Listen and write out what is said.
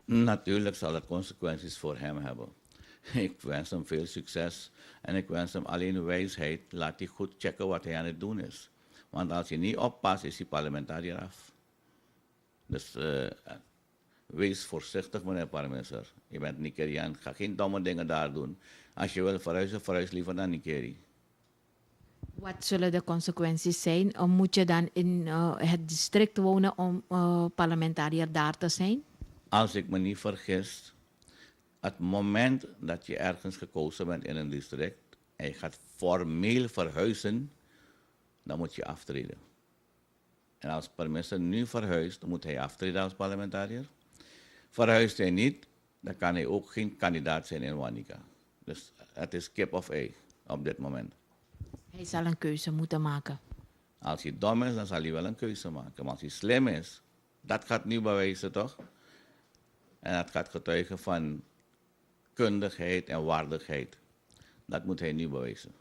Natuurlijk zal het consequenties voor hem hebben. Ik wens hem veel succes en ik wens hem alleen wijsheid. Laat hij goed checken wat hij aan het doen is. Want als hij niet oppast, is hij parlementariër af. Dus wees voorzichtig, meneer Parmeser. Je bent Nigeriaan. Ga geen domme dingen daar doen. Als je wil verhuizen, verhuis liever naar Nigeria. Wat zullen de consequenties zijn? Moet je dan in het district wonen om parlementariër daar te zijn? Als ik me niet vergis, het moment dat je ergens gekozen bent in een district en je gaat formeel verhuizen, dan moet je aftreden. En als Parmeser nu verhuist, dan moet hij aftreden als parlementariër. Verhuist hij niet, dan kan hij ook geen kandidaat zijn in Wanica. Dus het is kip of ei op dit moment. Hij zal een keuze moeten maken. Als hij dom is, dan zal hij wel een keuze maken. Maar als hij slim is, dat gaat nu bewijzen toch? En dat gaat getuigen van kundigheid en waardigheid. Dat moet hij nu bewijzen.